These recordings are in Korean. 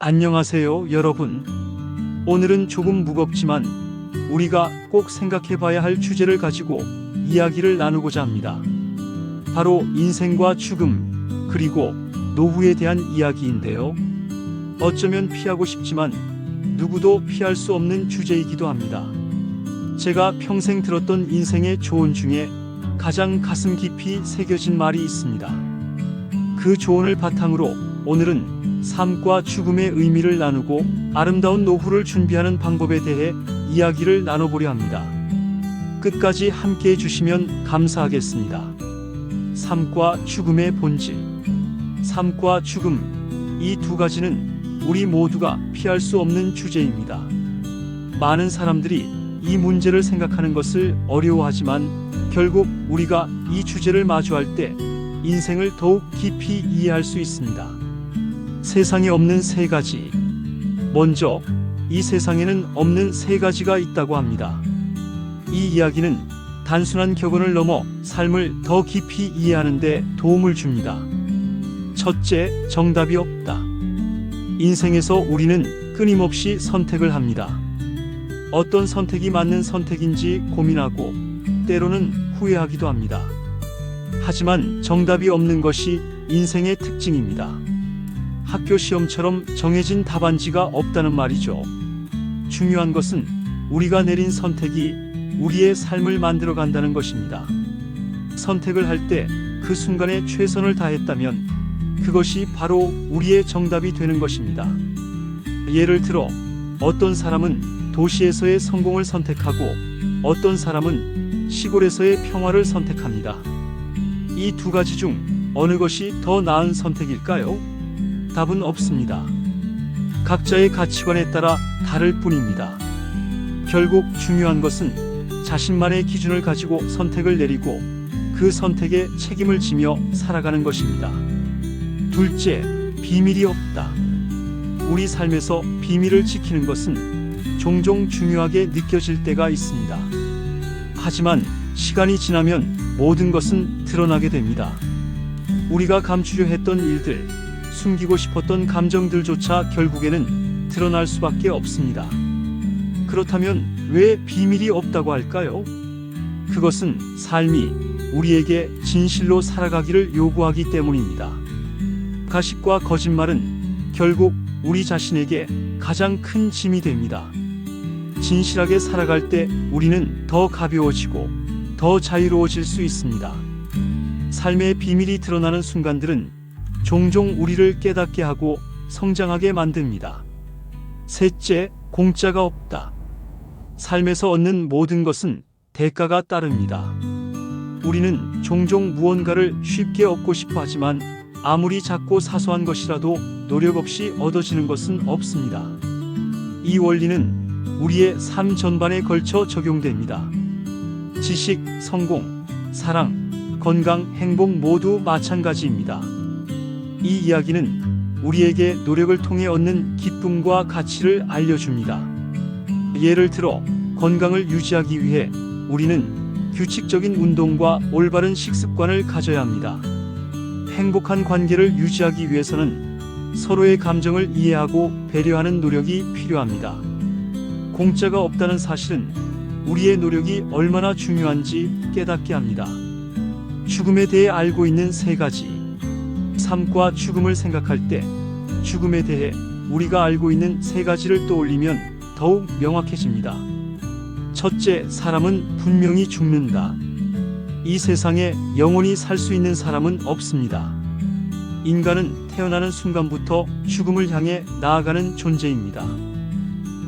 안녕하세요, 여러분. 오늘은 조금 무겁지만 우리가 꼭 생각해 봐야 할 주제를 가지고 이야기를 나누고자 합니다. 바로 인생과 죽음, 그리고 노후에 대한 이야기인데요. 어쩌면 피하고 싶지만 누구도 피할 수 없는 주제이기도 합니다. 제가 평생 들었던 인생의 조언 중에 가장 가슴 깊이 새겨진 말이 있습니다. 그 조언을 바탕으로 오늘은 삶과 죽음의 의미를 나누고 아름다운 노후를 준비하는 방법에 대해 이야기를 나눠보려 합니다. 끝까지 함께 해주시면 감사하겠습니다. 삶과 죽음의 본질. 삶과 죽음, 이 두 가지는 우리 모두가 피할 수 없는 주제입니다. 많은 사람들이 이 문제를 생각하는 것을 어려워하지만 결국 우리가 이 주제를 마주할 때 인생을 더욱 깊이 이해할 수 있습니다. 세상에 없는 세 가지. 먼저, 이 세상에는 없는 세 가지가 있다고 합니다. 이 이야기는 단순한 격언을 넘어 삶을 더 깊이 이해하는 데 도움을 줍니다. 첫째, 정답이 없다. 인생에서 우리는 끊임없이 선택을 합니다. 어떤 선택이 맞는 선택인지 고민하고 때로는 후회하기도 합니다. 하지만 정답이 없는 것이 인생의 특징입니다. 학교 시험처럼 정해진 답안지가 없다는 말이죠. 중요한 것은 우리가 내린 선택이 우리의 삶을 만들어 간다는 것입니다. 선택을 할 때 그 순간에 최선을 다했다면 그것이 바로 우리의 정답이 되는 것입니다. 예를 들어 어떤 사람은 도시에서의 성공을 선택하고 어떤 사람은 시골에서의 평화를 선택합니다. 이 두 가지 중 어느 것이 더 나은 선택일까요? 답은 없습니다. 각자의 가치관에 따라 다를 뿐입니다. 결국 중요한 것은 자신만의 기준을 가지고 선택을 내리고 그 선택에 책임을 지며 살아가는 것입니다. 둘째, 비밀이 없다. 우리 삶에서 비밀을 지키는 것은 종종 중요하게 느껴질 때가 있습니다. 하지만 시간이 지나면 모든 것은 드러나게 됩니다. 우리가 감추려 했던 일들, 숨기고 싶었던 감정들조차 결국에는 드러날 수밖에 없습니다. 그렇다면 왜 비밀이 없다고 할까요? 그것은 삶이 우리에게 진실로 살아가기를 요구하기 때문입니다. 가식과 거짓말은 결국 우리 자신에게 가장 큰 짐이 됩니다. 진실하게 살아갈 때 우리는 더 가벼워지고 더 자유로워질 수 있습니다. 삶의 비밀이 드러나는 순간들은 종종 우리를 깨닫게 하고 성장하게 만듭니다. 셋째, 공짜가 없다. 삶에서 얻는 모든 것은 대가가 따릅니다. 우리는 종종 무언가를 쉽게 얻고 싶어 하지만 아무리 작고 사소한 것이라도 노력 없이 얻어지는 것은 없습니다. 이 원리는 우리의 삶 전반에 걸쳐 적용됩니다. 지식, 성공, 사랑, 건강, 행복 모두 마찬가지입니다. 이 이야기는 우리에게 노력을 통해 얻는 기쁨과 가치를 알려줍니다. 예를 들어 건강을 유지하기 위해 우리는 규칙적인 운동과 올바른 식습관을 가져야 합니다. 행복한 관계를 유지하기 위해서는 서로의 감정을 이해하고 배려하는 노력이 필요합니다. 공짜가 없다는 사실은 우리의 노력이 얼마나 중요한지 깨닫게 합니다. 죽음에 대해 알고 있는 세 가지. 삶과 죽음을 생각할 때 죽음에 대해 우리가 알고 있는 세 가지를 떠올리면 더욱 명확해집니다. 첫째, 사람은 분명히 죽는다. 이 세상에 영원히 살 수 있는 사람은 없습니다. 인간은 태어나는 순간부터 죽음을 향해 나아가는 존재입니다.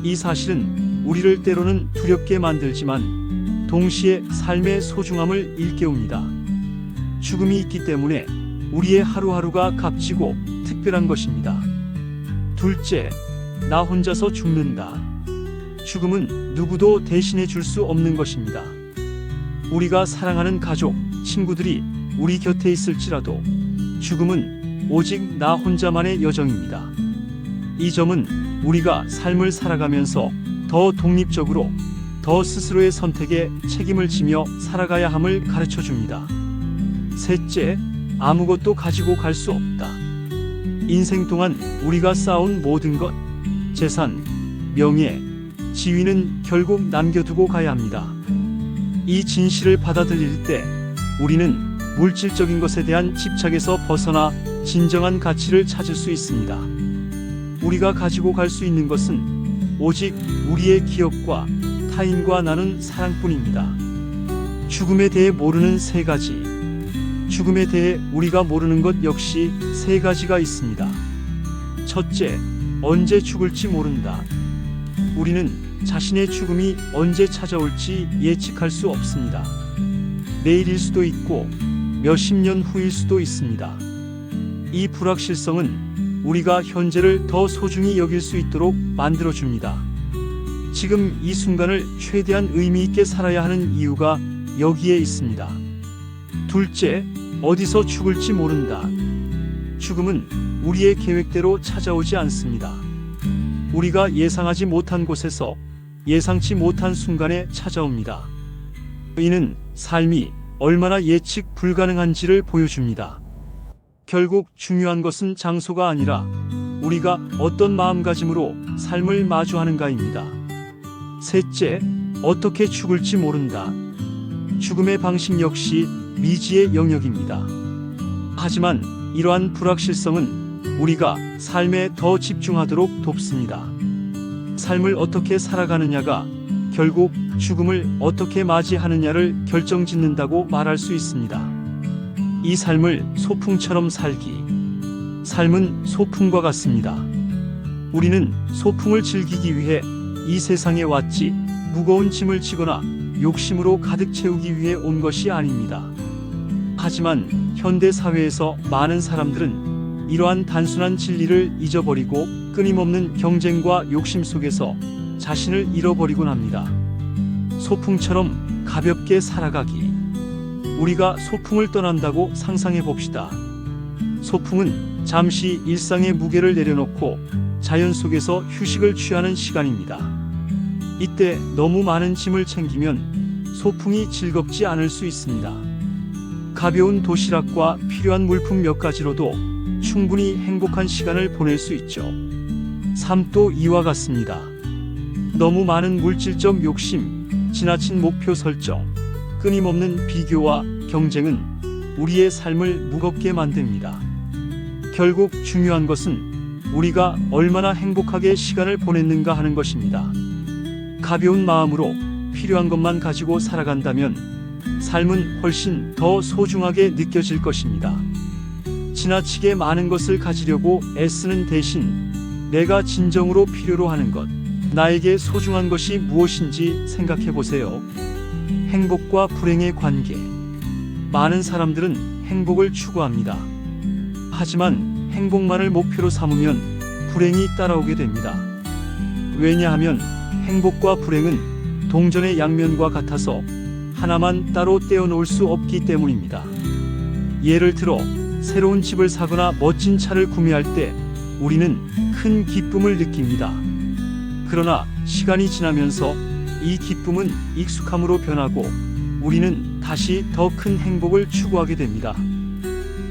이 사실은 우리를 때로는 두렵게 만들지만 동시에 삶의 소중함을 일깨웁니다. 죽음이 있기 때문에 우리의 하루하루가 값지고 특별한 것입니다. 둘째, 나 혼자서 죽는다. 죽음은 누구도 대신해 줄 수 없는 것입니다. 우리가 사랑하는 가족, 친구들이 우리 곁에 있을지라도 죽음은 오직 나 혼자만의 여정입니다. 이 점은 우리가 삶을 살아가면서 더 독립적으로, 더 스스로의 선택에 책임을 지며 살아가야 함을 가르쳐 줍니다. 셋째, 아무것도 가지고 갈 수 없다. 인생 동안 우리가 쌓아온 모든 것, 재산, 명예, 지위는 결국 남겨두고 가야 합니다. 이 진실을 받아들일 때 우리는 물질적인 것에 대한 집착에서 벗어나 진정한 가치를 찾을 수 있습니다. 우리가 가지고 갈 수 있는 것은 오직 우리의 기억과 타인과 나눈 사랑뿐입니다. 죽음에 대해 모르는 세 가지. 죽음에 대해 우리가 모르는 것 역시 세 가지가 있습니다. 첫째, 언제 죽을지 모른다. 우리는 자신의 죽음이 언제 찾아올지 예측할 수 없습니다. 내일일 수도 있고 몇십 년 후일 수도 있습니다. 이 불확실성은 우리가 현재를 더 소중히 여길 수 있도록 만들어줍니다. 지금 이 순간을 최대한 의미 있게 살아야 하는 이유가 여기에 있습니다. 둘째, 어디서 죽을지 모른다. 죽음은 우리의 계획대로 찾아오지 않습니다. 우리가 예상하지 못한 곳에서 예상치 못한 순간에 찾아옵니다. 이는 삶이 얼마나 예측 불가능한지를 보여줍니다. 결국 중요한 것은 장소가 아니라 우리가 어떤 마음가짐으로 삶을 마주하는가입니다. 셋째, 어떻게 죽을지 모른다. 죽음의 방식 역시 미지의 영역입니다. 하지만 이러한 불확실성은 우리가 삶에 더 집중하도록 돕습니다. 삶을 어떻게 살아가느냐가 결국 죽음을 어떻게 맞이하느냐를 결정짓는다고 말할 수 있습니다. 이 삶을 소풍처럼 살기. 삶은 소풍과 같습니다. 우리는 소풍을 즐기기 위해 이 세상에 왔지 무거운 짐을 지거나 욕심으로 가득 채우기 위해 온 것이 아닙니다. 하지만 현대 사회에서 많은 사람들은 이러한 단순한 진리를 잊어버리고 끊임없는 경쟁과 욕심 속에서 자신을 잃어버리곤 합니다. 소풍처럼 가볍게 살아가기. 우리가 소풍을 떠난다고 상상해 봅시다. 소풍은 잠시 일상의 무게를 내려놓고 자연 속에서 휴식을 취하는 시간입니다. 이때 너무 많은 짐을 챙기면 소풍이 즐겁지 않을 수 있습니다. 가벼운 도시락과 필요한 물품 몇 가지로도 충분히 행복한 시간을 보낼 수 있죠. 삶도 이와 같습니다. 너무 많은 물질적 욕심, 지나친 목표 설정, 끊임없는 비교와 경쟁은 우리의 삶을 무겁게 만듭니다. 결국 중요한 것은 우리가 얼마나 행복하게 시간을 보냈는가 하는 것입니다. 가벼운 마음으로 필요한 것만 가지고 살아간다면 삶은 훨씬 더 소중하게 느껴질 것입니다. 지나치게 많은 것을 가지려고 애쓰는 대신 내가 진정으로 필요로 하는 것, 나에게 소중한 것이 무엇인지 생각해 보세요. 행복과 불행의 관계. 많은 사람들은 행복을 추구합니다. 하지만 행복만을 목표로 삼으면 불행이 따라오게 됩니다. 왜냐하면 행복과 불행은 동전의 양면과 같아서 하나만 따로 떼어놓을 수 없기 때문입니다. 예를 들어 새로운 집을 사거나 멋진 차를 구매할 때 우리는 큰 기쁨을 느낍니다. 그러나 시간이 지나면서 이 기쁨은 익숙함으로 변하고 우리는 다시 더 큰 행복을 추구하게 됩니다.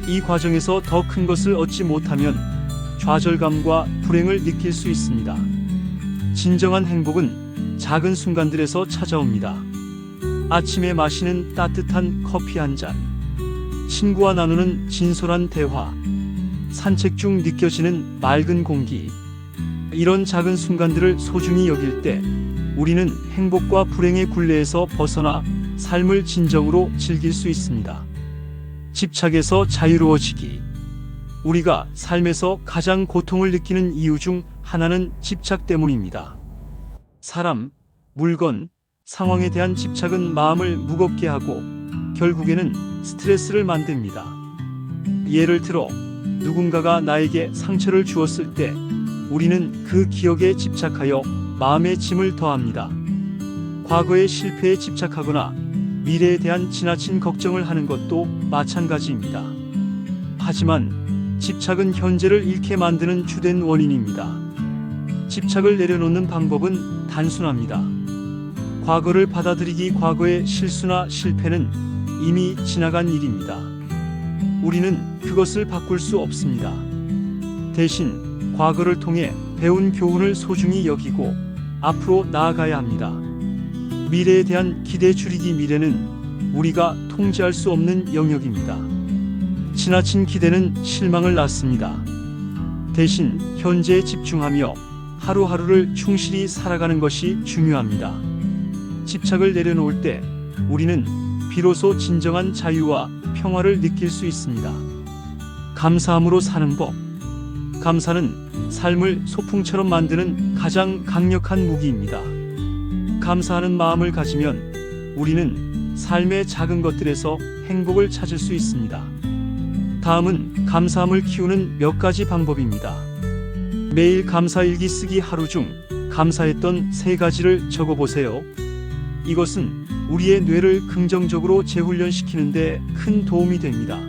이 과정에서 더 큰 것을 얻지 못하면 좌절감과 불행을 느낄 수 있습니다. 진정한 행복은 작은 순간들에서 찾아옵니다. 아침에 마시는 따뜻한 커피 한 잔, 친구와 나누는 진솔한 대화, 산책 중 느껴지는 맑은 공기. 이런 작은 순간들을 소중히 여길 때 우리는 행복과 불행의 굴레에서 벗어나 삶을 진정으로 즐길 수 있습니다. 집착에서 자유로워지기. 우리가 삶에서 가장 고통을 느끼는 이유 중 하나는 집착 때문입니다. 사람, 물건, 상황에 대한 집착은 마음을 무겁게 하고 결국에는 스트레스를 만듭니다. 예를 들어 누군가가 나에게 상처를 주었을 때 우리는 그 기억에 집착하여 마음의 짐을 더합니다. 과거의 실패에 집착하거나 미래에 대한 지나친 걱정을 하는 것도 마찬가지입니다. 하지만 집착은 현재를 잃게 만드는 주된 원인입니다. 집착을 내려놓는 방법은 단순합니다. 과거를 받아들이기. 과거의 실수나 실패는 이미 지나간 일입니다. 우리는 그것을 바꿀 수 없습니다. 대신 과거를 통해 배운 교훈을 소중히 여기고 앞으로 나아가야 합니다. 미래에 대한 기대 줄이기. 미래는 우리가 통제할 수 없는 영역입니다. 지나친 기대는 실망을 낳습니다. 대신 현재에 집중하며 하루하루를 충실히 살아가는 것이 중요합니다. 집착을 내려놓을 때 우리는 비로소 진정한 자유와 평화를 느낄 수 있습니다. 감사함으로 사는 법. 감사는 삶을 소풍처럼 만드는 가장 강력한 무기입니다. 감사하는 마음을 가지면 우리는 삶의 작은 것들에서 행복을 찾을 수 있습니다. 다음은 감사함을 키우는 몇 가지 방법입니다. 매일 감사일기 쓰기. 하루 중 감사했던 3가지를 적어보세요. 이것은 우리의 뇌를 긍정적으로 재훈련시키는 데 큰 도움이 됩니다.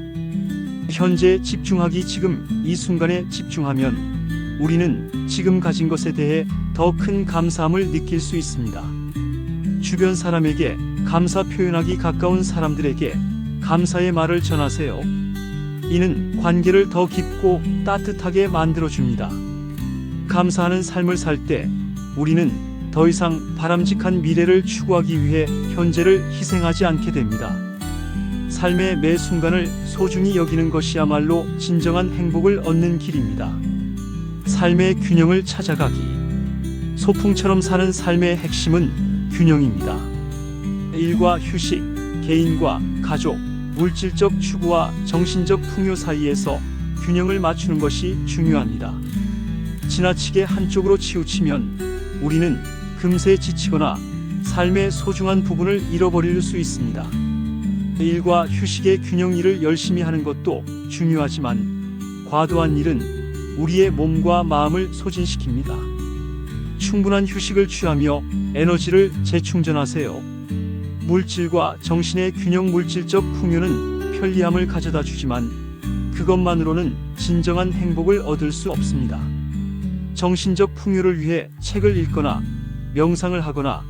현재에 집중하기. 지금 이 순간에 집중하면 우리는 지금 가진 것에 대해 더 큰 감사함을 느낄 수 있습니다. 주변 사람에게 감사 표현하기. 가까운 사람들에게 감사의 말을 전하세요. 이는 관계를 더 깊고 따뜻하게 만들어줍니다. 감사하는 삶을 살 때 우리는 더 이상 바람직한 미래를 추구하기 위해 현재를 희생하지 않게 됩니다. 삶의 매 순간을 소중히 여기는 것이야말로 진정한 행복을 얻는 길입니다. 삶의 균형을 찾아가기. 소풍처럼 사는 삶의 핵심은 균형입니다. 일과 휴식, 개인과 가족, 물질적 추구와 정신적 풍요 사이에서 균형을 맞추는 것이 중요합니다. 지나치게 한쪽으로 치우치면 우리는 금세 지치거나 삶의 소중한 부분을 잃어버릴 수 있습니다. 일과 휴식의 균형. 일을 열심히 하는 것도 중요하지만 과도한 일은 우리의 몸과 마음을 소진시킵니다. 충분한 휴식을 취하며 에너지를 재충전하세요. 물질과 정신의 균형. 물질적 풍요는 편리함을 가져다 주지만 그것만으로는 진정한 행복을 얻을 수 없습니다. 정신적 풍요를 위해 책을 읽거나 명상을 하거나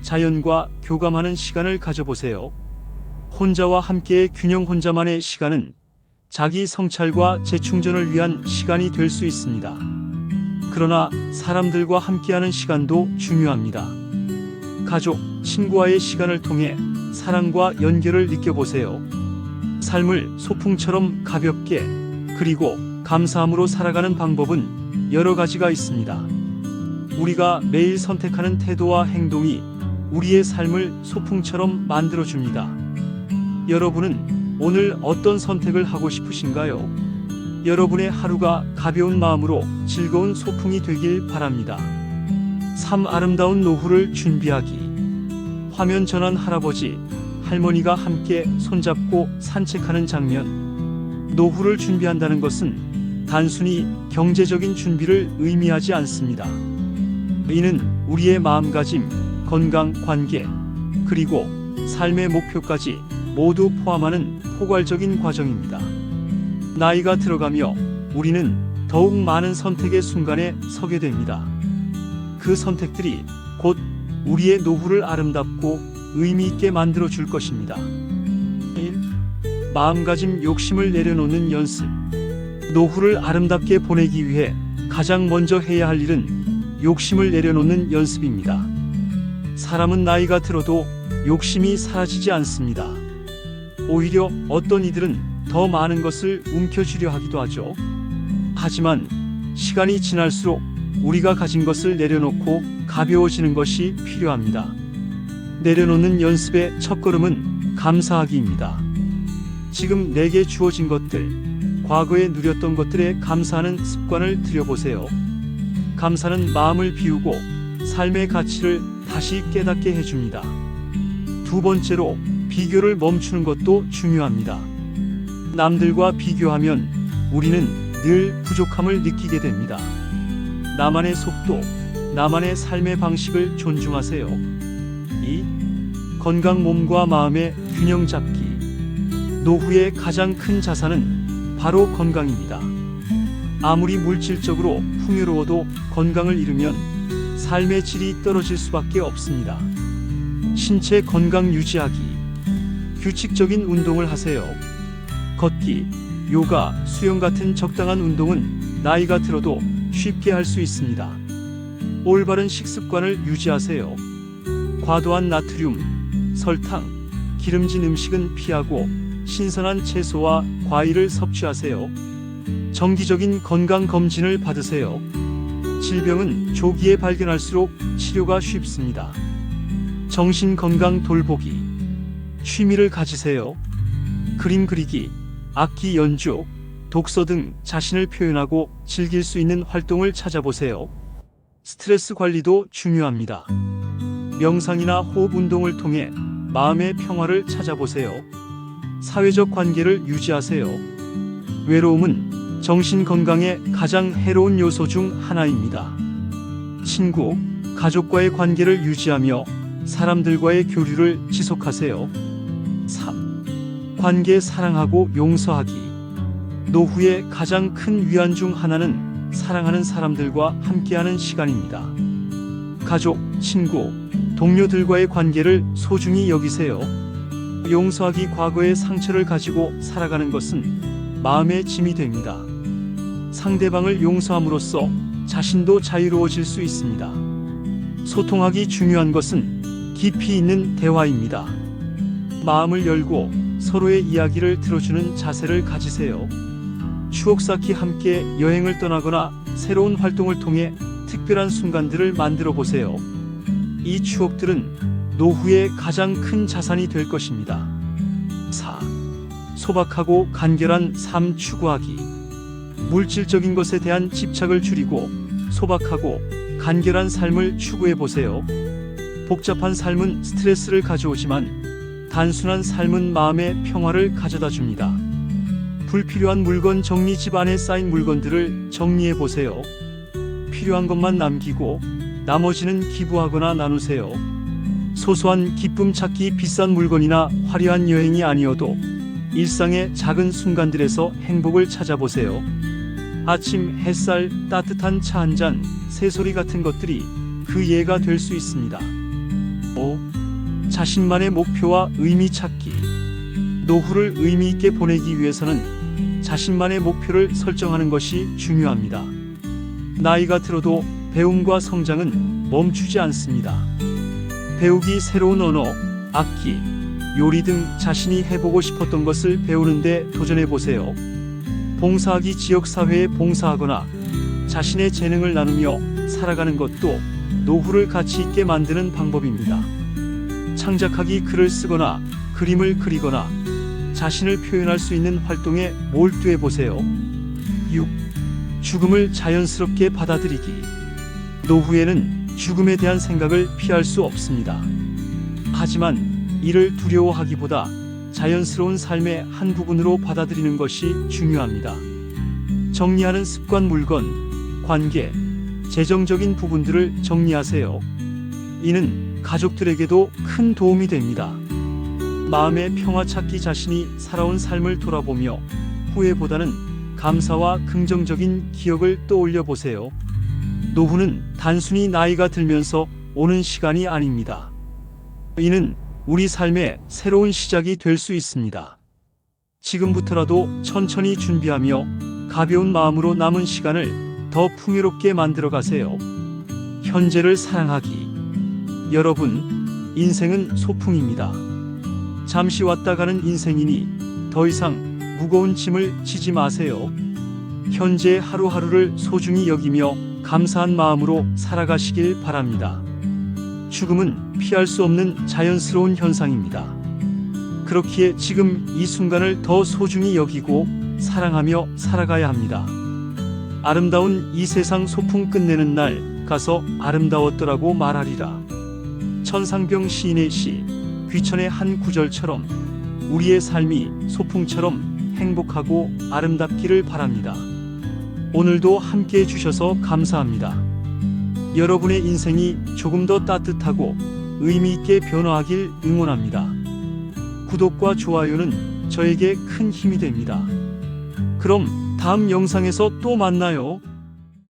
자연과 교감하는 시간을 가져보세요. 혼자와 함께의 균형. 혼자만의 시간은 자기 성찰과 재충전을 위한 시간이 될 수 있습니다. 그러나 사람들과 함께하는 시간도 중요합니다. 가족, 친구와의 시간을 통해 사랑과 연결을 느껴보세요. 삶을 소풍처럼 가볍게 그리고 감사함으로 살아가는 방법은 여러 가지가 있습니다. 우리가 매일 선택하는 태도와 행동이 우리의 삶을 소풍처럼 만들어줍니다. 여러분은 오늘 어떤 선택을 하고 싶으신가요? 여러분의 하루가 가벼운 마음으로 즐거운 소풍이 되길 바랍니다. 3. 아름다운 노후를 준비하기. 화면 전환. 할아버지, 할머니가 함께 손잡고 산책하는 장면. 노후를 준비한다는 것은 단순히 경제적인 준비를 의미하지 않습니다. 이는 우리의 마음가짐, 건강, 관계, 그리고 삶의 목표까지 모두 포함하는 포괄적인 과정입니다. 나이가 들어가며 우리는 더욱 많은 선택의 순간에 서게 됩니다. 그 선택들이 곧 우리의 노후를 아름답고 의미 있게 만들어 줄 것입니다. 1. 마음가짐. 욕심을 내려놓는 연습. 노후를 아름답게 보내기 위해 가장 먼저 해야 할 일은 욕심을 내려놓는 연습입니다. 사람은 나이가 들어도 욕심이 사라지지 않습니다. 오히려 어떤 이들은 더 많은 것을 움켜쥐려 하기도 하죠. 하지만 시간이 지날수록 우리가 가진 것을 내려놓고 가벼워지는 것이 필요합니다. 내려놓는 연습의 첫걸음은 감사하기입니다. 지금 내게 주어진 것들, 과거에 누렸던 것들에 감사하는 습관을 들여보세요. 감사는 마음을 비우고 삶의 가치를 다시 깨닫게 해줍니다. 2번째로 비교를 멈추는 것도 중요합니다. 남들과 비교하면 우리는 늘 부족함을 느끼게 됩니다. 나만의 속도, 나만의 삶의 방식을 존중하세요. 2. 건강. 몸과 마음의 균형 잡기. 노후의 가장 큰 자산은 바로 건강입니다. 아무리 물질적으로 풍요로워도 건강을 잃으면 삶의 질이 떨어질 수밖에 없습니다. 신체 건강 유지하기. 규칙적인 운동을 하세요. 걷기, 요가, 수영 같은 적당한 운동은 나이가 들어도 쉽게 할 수 있습니다. 올바른 식습관을 유지하세요. 과도한 나트륨, 설탕, 기름진 음식은 피하고 신선한 채소와 과일을 섭취하세요. 정기적인 건강 검진을 받으세요. 질병은 조기에 발견할수록 치료가 쉽습니다. 정신 건강 돌보기. 취미를 가지세요. 그림 그리기, 악기 연주, 독서 등 자신을 표현하고 즐길 수 있는 활동을 찾아보세요. 스트레스 관리도 중요합니다. 명상이나 호흡 운동을 통해 마음의 평화를 찾아보세요. 사회적 관계를 유지하세요. 외로움은 정신 건강에 가장 해로운 요소 중 하나입니다. 친구, 가족과의 관계를 유지하며 사람들과의 교류를 지속하세요. 3. 관계 사랑하고 용서하기. 노후의 가장 큰 위안 중 하나는 사랑하는 사람들과 함께하는 시간입니다. 가족, 친구, 동료들과의 관계를 소중히 여기세요. 용서하기. 과거의 상처를 가지고 살아가는 것은 마음의 짐이 됩니다. 상대방을 용서함으로써 자신도 자유로워질 수 있습니다. 소통하기. 중요한 것은 깊이 있는 대화입니다. 마음을 열고 서로의 이야기를 들어주는 자세를 가지세요. 추억 쌓기. 함께 여행을 떠나거나 새로운 활동을 통해 특별한 순간들을 만들어 보세요. 이 추억들은 노후의 가장 큰 자산이 될 것입니다. 4. 소박하고 간결한 삶 추구하기. 물질적인 것에 대한 집착을 줄이고 소박하고 간결한 삶을 추구해 보세요. 복잡한 삶은 스트레스를 가져오지만 단순한 삶은 마음의 평화를 가져다 줍니다. 불필요한 물건 정리. 집 안에 쌓인 물건들을 정리해 보세요. 필요한 것만 남기고 나머지는 기부하거나 나누세요. 소소한 기쁨 찾기. 비싼 물건이나 화려한 여행이 아니어도 일상의 작은 순간들에서 행복을 찾아보세요. 아침 햇살, 따뜻한 차 한 잔, 새소리 같은 것들이 그 예가 될 수 있습니다. 5. 자신만의 목표와 의미 찾기. 노후를 의미 있게 보내기 위해서는 자신만의 목표를 설정하는 것이 중요합니다. 나이가 들어도 배움과 성장은 멈추지 않습니다. 배우기. 새로운 언어, 악기, 요리 등 자신이 해보고 싶었던 것을 배우는데 도전해 보세요. 봉사하기. 지역사회에 봉사하거나 자신의 재능을 나누며 살아가는 것도 노후를 가치 있게 만드는 방법입니다. 창작하기. 글을 쓰거나 그림을 그리거나 자신을 표현할 수 있는 활동에 몰두해 보세요. 6. 죽음을 자연스럽게 받아들이기. 노후에는 죽음에 대한 생각을 피할 수 없습니다. 하지만 이를 두려워하기보다 자연스러운 삶의 한 부분으로 받아들이는 것이 중요합니다. 정리하는 습관. 물건, 관계, 재정적인 부분들을 정리하세요. 이는 가족들에게도 큰 도움이 됩니다. 마음의 평화 찾기. 자신이 살아온 삶을 돌아보며 후회보다는 감사와 긍정적인 기억을 떠올려 보세요. 노후는 단순히 나이가 들면서 오는 시간이 아닙니다. 이는 우리 삶의 새로운 시작이 될 수 있습니다. 지금부터라도 천천히 준비하며 가벼운 마음으로 남은 시간을 더 풍요롭게 만들어 가세요. 현재를 사랑하기. 여러분, 인생은 소풍입니다. 잠시 왔다 가는 인생이니 더 이상 무거운 짐을 지지 마세요. 현재의 하루하루를 소중히 여기며 감사한 마음으로 살아가시길 바랍니다. 죽음은 피할 수 없는 자연스러운 현상입니다. 그렇기에 지금 이 순간을 더 소중히 여기고 사랑하며 살아가야 합니다. 아름다운 이 세상 소풍 끝내는 날 가서 아름다웠더라고 말하리라. 천상병 시인의 시, 귀천의 한 구절처럼 우리의 삶이 소풍처럼 행복하고 아름답기를 바랍니다. 오늘도 함께 해주셔서 감사합니다. 여러분의 인생이 조금 더 따뜻하고 의미 있게 변화하길 응원합니다. 구독과 좋아요는 저에게 큰 힘이 됩니다. 그럼 다음 영상에서 또 만나요.